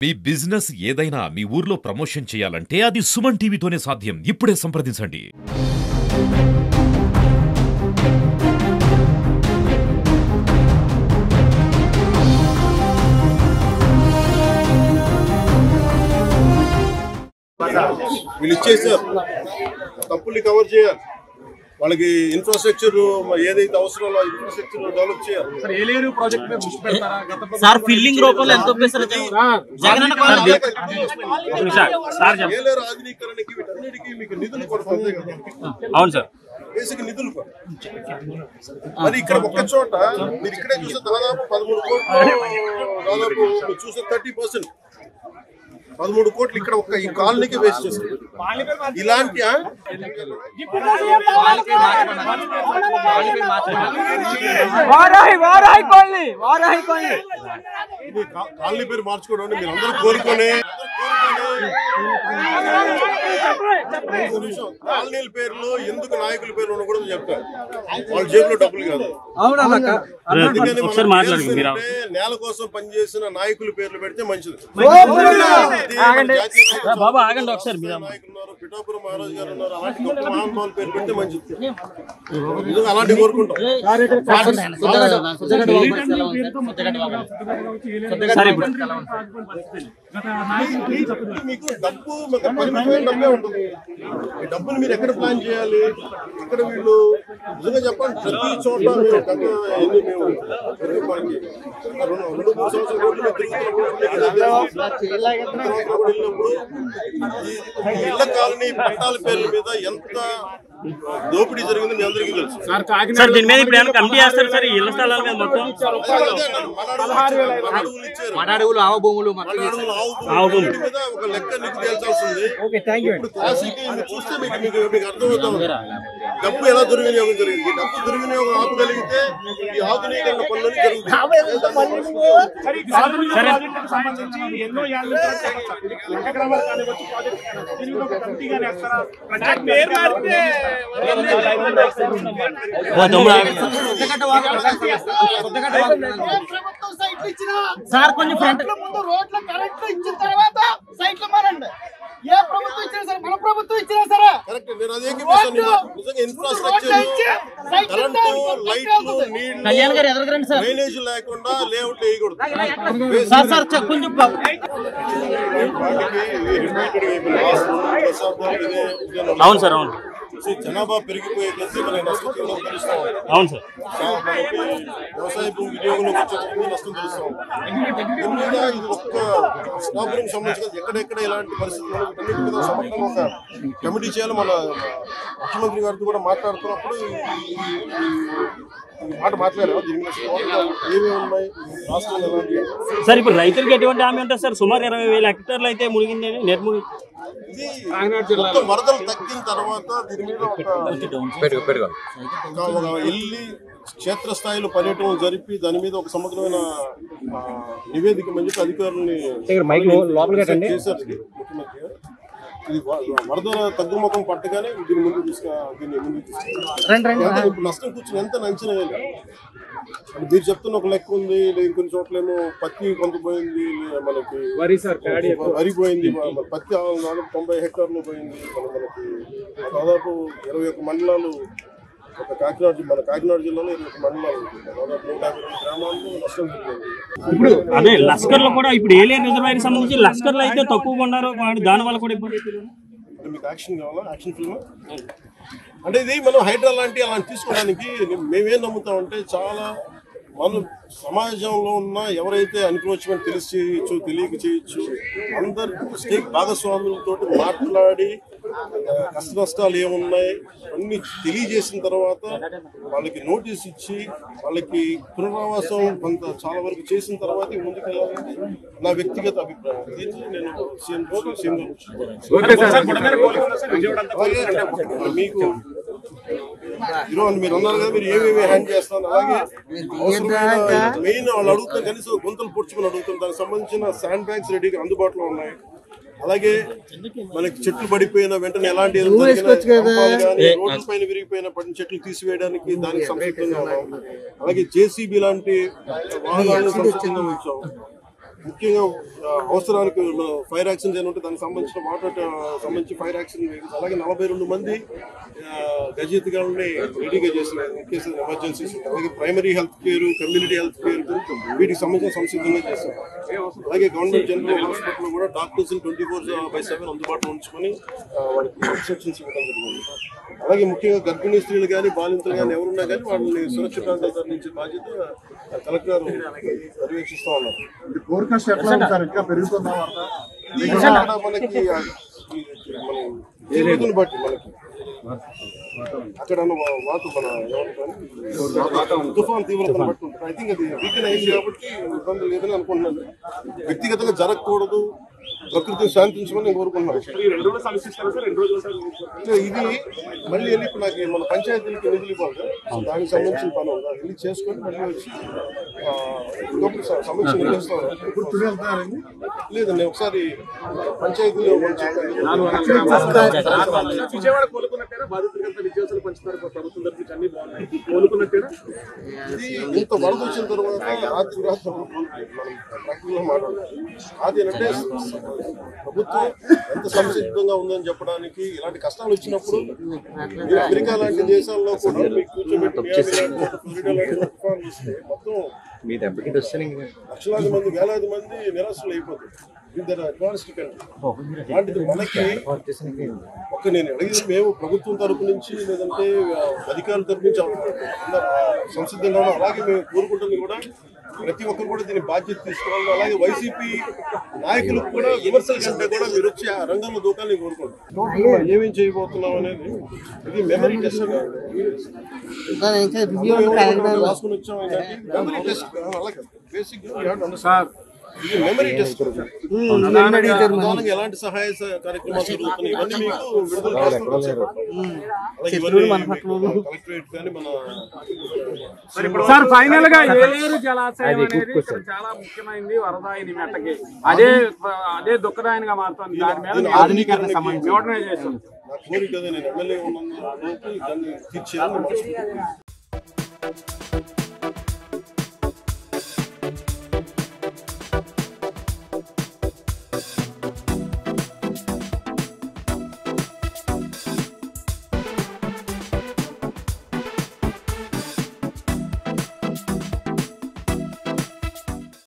మీ business ఏదైనా మీ ఊర్లో promotion చేయాలంటే అది సుమన్ టీవీతోనే సాధ్యం. ఇప్పుడే సంప్రదించండి. వీళ్ళు ఇచ్చేసారు, తప్పుల్ని కవర్ చేయాలి. వాళ్ళకి ఇన్ఫ్రాస్ట్రక్చర్ ఏదైతే అవసరమో ఇన్ఫ్రాస్ట్రక్చర్ డెవలప్ చేయాలి. సార్ ఫిల్లింగ్ రూపంలో ఎంత ఆధునీకరణకి వీటన్నిటికీ మీకు నిధులు కూడా కదా. అవును సార్, బేసిక్ నిధులు కూడా. మరి ఇక్కడ ఒక్క చోట మీరు ఇక్కడే చూస్తే దాదాపు 13 కోట్లు, దాదాపు చూస్తే 30%, 13 కోట్లు ఇక్కడ ఒక్క ఈ కాలనీకి వేస్ట్ చేస్తారు. ఇలాంటి కాలనీ పేరు మార్చుకోవడం మీరు అందరూ కోరుకొని కాలనీల పేర్లు ఎందుకు నాయకుల పేర్లు ఉండకూడదు చెప్తారు. వాళ్ళ జేబులో డబ్బులు కాదు. నేల కోసం పనిచేసిన నాయకుల పేర్లు పెడితే మంచిది. పిఠాపురం మహారాజు గారు ఉన్నారు, అలాంటి గొప్ప మహానుభావుల పేరు పెడితే మంచిది. అలాంటి కోరుకుంటాం. మీకు డబ్బు పరిమితమైన డబ్బే ఉంటుంది. ఈ డబ్బులు మీరు ఎక్కడ ప్లాన్ చేయాలి? ఇక్కడ వీళ్ళు నిజంగా చెప్పండి, ప్రతి చోట వెళ్ళినప్పుడు ఇళ్ల కాలనీ పట్టాల పేర్ల మీద ఎంత దోపిడీ జరిగింది మీ అందరికీ తెలుసు. దీని మీద ఇప్పుడు కమిటీ చేస్తారు సార్. ఇళ్ల స్థలాల మీద మొత్తం అడవులు ఆవు భూములు మీద ఒక లెక్క నీకు తేల్చాల్సింది. ఇప్పుడు క్లాసిక్ చూస్తే మీకు అర్థమవుతుంది డబ్బు ఎలా దుర్వినియోగం జరిగింది. డబ్బు దుర్వినియోగం ఆపగలిగితే ఈ ఆధునీకరణ పనులని జరుగుతాయి. సార్ కొంచెం ఫ్రంట్ రోడ్ల కరెంట్ ఇచ్చిన తర్వాత సైట్లు మారండి. ఏ ప్రభుత్వం ఇచ్చినా సరే, మన ప్రభుత్వం ఇచ్చినా సరే కరెక్ట్. నేను అదే నిజంగా ఇన్ఫ్రాస్ట్రక్చర్, కరెంటు, లైట్లు, నీళ్లు, డ్రైనేజ్ లేకుండా లేఅవుట్ వేయకూడదు. అవును సార్, అవును. జనాభా పెరిగిపోయే కొద్దీ మన నష్టం తెలుస్తాం. అవును సార్, వ్యవసాయ భూమి వినియోగంలోకి వచ్చే నష్టం తెలుస్తాం. ఇది ఒక్క స్నాపురం సంబంధించిన ఎక్కడెక్కడ ఇలాంటి పరిస్థితులు మీద సమర్థంగా ఒక కమిటీ చేయాలి. మన ముఖ్యమంత్రి గారితో కూడా మాట్లాడుతున్నప్పుడు మాట మాట్లాడారు. ఏమేమి ఉన్నాయి రాష్ట్రంలో ఎలాంటి సార్. ఇప్పుడు రైతులకు ఎటువంటి హామీ ఉంటుంది సార్? సుమారు 20,000 హెక్టార్లు అయితే మునిగింది నిర్ముగి. వరదలు తగ్గిన తర్వాత దీని మీద వెళ్ళి క్షేత్రస్థాయిలో పర్యటన జరిపి దాని మీద ఒక సమగ్రమైన నివేదిక మంచి అధికారులని చేశారు ముఖ్యమంత్రి గారు. ఇది వరదల తగ్గుముఖం పట్టగానే దీన్ని ముందు ఇప్పుడు నష్టం కూర్చొని ఎంత అంచనా వేయాలి? మీరు చెప్తున్న ఒక లెక్క ఉంది. కొన్ని చోట్లేమో పత్తి కొంత పోయింది, మనకి వరి పోయింది, పత్తి 90 హెక్టార్లు పోయింది. మనకి దాదాపు 21 మండలాలు, ఒక మన కాకినాడ జిల్లాలో 21 మండలాలు, దాదాపు 150 గ్రామాల్లో నష్టం జరిగింది. ఇప్పుడు అదే లష్కర్ లో కూడా ఇప్పుడు ఏలియన్ రిజర్వాయర్ సంబంధించి లష్కర్ లో అయితే తక్కువ ఉన్నారు, దాని వల్ల కూడా ఇబ్బంది. మీకు యాక్షన్ కావాలా? యాక్షన్ ఫిల్మ్ అంటే ఇది మనం హైడ్రా లాంటి అలాంటి తీసుకోవడానికి మేమేం నమ్ముతామంటే, చాలా మనం సమాజంలో ఉన్న ఎవరైతే ఎన్క్రోచ్మెంట్ తెలిసి చేయొచ్చు, తెలియక చేయొచ్చు, అందరు స్టేక్ భాగస్వాములతో మాట్లాడి కష్ట నష్టాలు ఏమున్నాయి అన్ని తెలియజేసిన తర్వాత వాళ్ళకి నోటీస్ ఇచ్చి వాళ్ళకి పునరావాసం కొంత చాలా వరకు చేసిన తర్వాత ముందుకెళ్ళాలని నా వ్యక్తిగత అభిప్రాయం. దీన్ని నేను మీకు ఈరోజు మీరు అన్నారు కదా, మీరు ఏమేమి హ్యాండ్ చేస్తాను. అలాగే మెయిన్ వాళ్ళు అడుగుతారు, కనీసం గుంతలు పొడుచుకుని అడుగుతాం. దానికి సంబంధించిన శాండ్ బ్యాగ్స్ రెడీగా అందుబాటులో ఉన్నాయి. అలాగే మనకి చెట్లు పడిపోయిన వెంటనే ఎలాంటి రోడ్ల పైన విరిగిపోయిన పడిన చెట్లు తీసివేయడానికి దానికి సంసిద్ధంగా ఉన్నాం. అలాగే జేసీబీ లాంటి వాహనాలను సంసిద్ధంగా ఉంచాం. ముఖ్యంగా అవసరానికి ఫైర్ యాక్సిడెంట్స్ ఏమంటే దానికి సంబంధించిన వాటర్ సంబంధించి ఫైర్ యాక్సిడెంట్ వెహికల్స్, అలాగే 42 మంది గజెత్తుగాలని రెడీగా చేసిన కేసు ఎమర్జెన్సీస్, అలాగే primary health care, community health care వీటికి సంబంధించిన సంసిద్ధంగా చేశారు. అలాగే గవర్నమెంట్ జనరల్ హాస్పిటల్ కూడా డాక్టర్స్ 24/7 అందుబాటులో ఉంచుకొని వాళ్ళకి ఇన్స్ట్రక్షన్స్ ఇవ్వడం జరిగింది. అలాగే ముఖ్యంగా గర్భిణీ స్త్రీలు కానీ బాలింతలు కానీ ఎవరున్నా కానీ వాళ్ళని సురక్షిత ప్రాంతాలు తరలించే బాధ్యత కలెక్టర్ గారు పర్యవేక్షిస్తూ ఉన్నారు. మనకి తీవ్రతను బట్టి మనకి అక్కడ తుఫాన్ తీవ్రతను బట్టి ఉంటుంది. ఐ థింక్ అది వీకెండ్ అయింది కాబట్టి ఇబ్బంది లేదని అనుకుంటున్నాను. వ్యక్తిగతంగా జరగకూడదు, ప్రకృతిని శాంతించమని నేను కోరుకుంటున్నాను. ఇది మళ్ళీ వెళ్ళి ఇప్పుడు నాకు మన పంచాయతీలకి నిధులు ఇవ్వాలి, దానికి సంబంధించిన పని ఉందా వెళ్ళి చేసుకొని మళ్ళీ వచ్చి సమీక్ష నిర్వహిస్తాను. లేదు నేను ఒకసారి పంచాయతీలో విజయవాడ కోలుకున్నట్టేనా? బాధితులంతా విద్యార్థులు పంచుతారు ప్రభుత్వం తరఫు అన్ని బాగున్నాయి, కోలుకున్నట్టేనా? ఇది ఇంత వరద వచ్చిన తర్వాత రాత్రి ప్రాక్టికల్గా మాట్లాడాలి. అది అంటే ప్రభుత్వం ఎంత సంసిద్ధంగా ఉందని చెప్పడానికి, ఇలాంటి కష్టాలు వచ్చినప్పుడు అమెరికా లాంటి దేశాల్లో కూడా మీకు కూర్చోబెట్టి తుఫాన్లు వస్తే మొత్తం లక్షలాది మంది, వేలాది మంది నిరాశలు అయిపోతారు. అడ్వాన్స్డ్ కంట్రీ అలాంటిది మనకి నేను అడిగింది మేము ప్రభుత్వం తరపు నుంచి లేదంటే అధికారుల తరపు నుంచి సంసిద్ధంగా ఉన్నాం. అలాగే మేము కోరుకుంటుంది కూడా ప్రతి ఒక్కరు కూడా దీని బాధ్యత తీసుకోవాలి. అలాగే వైసీపీ నాయకులకు కూడా విమర్శల కంటే కూడా మీరు వచ్చి ఆ రంగంలో దూకాలని కోరుకుంటాం. ఏమేం చేయబోతున్నాం అనేది ఇది మెమరీ టెస్ట్ రాసుకుని వచ్చాం. మెమరీ టెస్ట్ అలాగే బేసిక్ ఇది మెమరీ టెస్ట్. ఎలాంటి సహాయ కార్యక్రమాలు జరుగుతున్నాయి ఇవన్నీ మీకు విడుదల కలెక్టరేట్ కానీ మన సార్ ఫైనల్ గా ఏలేరు జలాశయం అనేది చాలా ముఖ్యమైనది వరదాయిని మెట్టకి, అదే దుఃఖదాయనిగా మారుతుంది. దాని మీద ఆధునీకరణ మోడర్నైజేషన్ నా కోరిక నేను ఎమ్మెల్యే ఉన్నందుకు దాన్ని తీర్చేయాలని